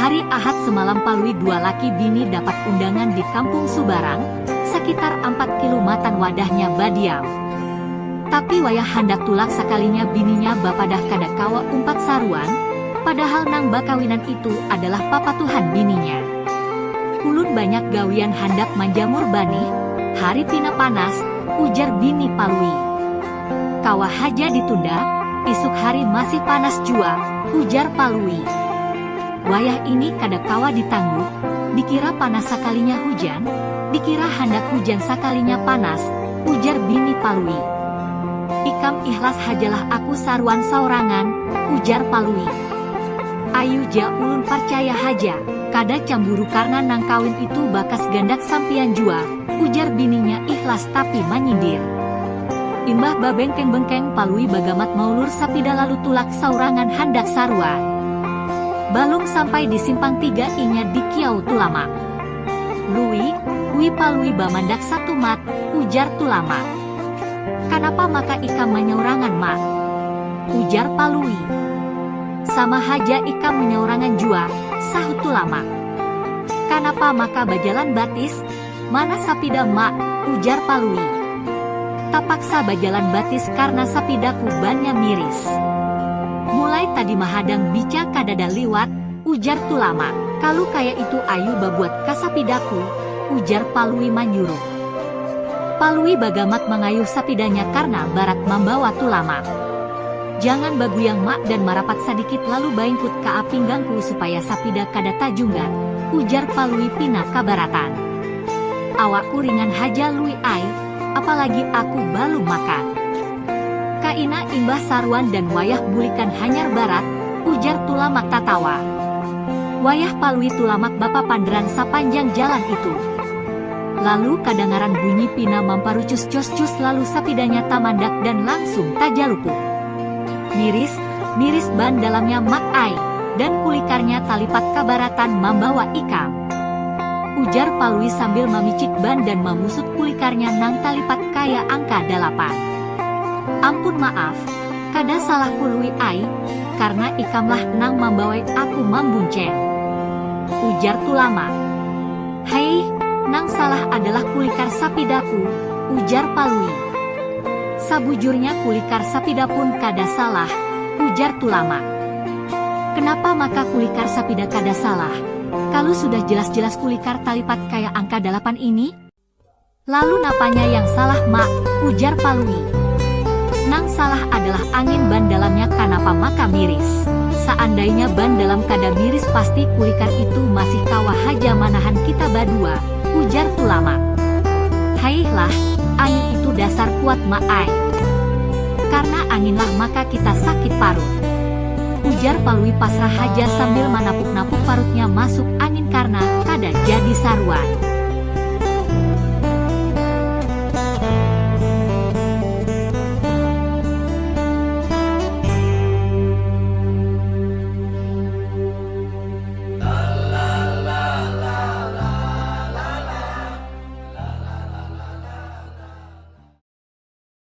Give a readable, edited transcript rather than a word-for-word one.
Hari Ahad semalam Palui dua laki bini dapat undangan di kampung Subarang, sekitar 4 kilomatan wadahnya badiam. Tapi wayah handak tulak sekalinya bininya bapadah kada kawa umpat saruan, padahal nang bakawinan itu adalah papa Tuhan bininya. Ulun banyak gawian handak manjamur bani, hari pina panas, ujar bini Palui. Kawa haja ditunda, isuk hari masih panas jua, ujar Palui. Wayah ini kada kawa ditangguh, dikira panas sakalinya hujan, dikira handak hujan sakalinya panas, ujar bini Palui. Ikam ikhlas hajalah aku saruan saurangan, ujar Palui. Ayu ja ulun percaya haja, kada cemburu karena nang kawin itu bakas gandak sampian jua, ujar bininya ikhlas tapi menyindir. Imbah babengkeng-bengkeng Palui bagamat maulur sapida lalu tulak saurangan handak saruan. Balung sampai di simpang 3 inya di Kiau Tulama. Ui Palui bamandak satu mat, ujar Tulama. Kenapa maka ikam menyaurangan mak? Ujar Palui. Sama haja ikam menyaurangan jua, sahut Tulama. Kenapa maka bajalan batis? Mana sapida mak, ujar Palui. Tapaksa bajalan batis karena sapidaku bannya miris. Mulai tadi mahadang bica kadada liwat, ujar Tulama. Kalau kayak itu ayu babuat kasapidaku, ujar Palui manyuruh. Palui bagamat mengayuh sapidanya karena barat membawa Tulama. Jangan baguyang mak dan marapat sedikit lalu baingkut ke pinggangku supaya sapida kada tajunggan, ujar Palui pina kabaratan. Awakku ringan haja lui ai, apalagi aku balu makan. Kaina imbah saruan dan wayah bulikan hanyar barat, ujar Tulamak tatawa. Wayah Palui Tulamak bapa panderan sapanjang jalan itu. Lalu kadangaran bunyi pina mamparucus cus-cus lalu sapidanya tamandak dan langsung tajalupuk. Miris ban dalamnya mak ai, dan kulikarnya talipat kabaratan membawa ikam. Ujar Palui sambil memicik ban dan memusut kulikarnya nang talipat kaya angka 8. Ampun maaf, kada salahku lui ai, karena ikamlah nang membawai aku mambunceng. Ujar Tulama. Hei, nang salah adalah kulikar sapidaku, ujar Palui. Sabujurnya kulikar sapida pun kada salah, ujar Tulama. Kenapa maka kulikar sapida kada salah? Kalau sudah jelas-jelas kulikar talipat kaya angka 8 ini? Lalu napanya yang salah mak, ujar Palui. Nang salah adalah angin ban dalamnya kenapa maka miris. Seandainya ban dalam kada miris pasti kulikar itu masih kawa haja manahan kita badua, ujar Tulama. Hailah, angin itu dasar kuat maai. Karena anginlah maka kita sakit parut. Ujar Palui pasrah haja sambil menapuk-napuk parutnya masuk angin karena kada jadi saruan.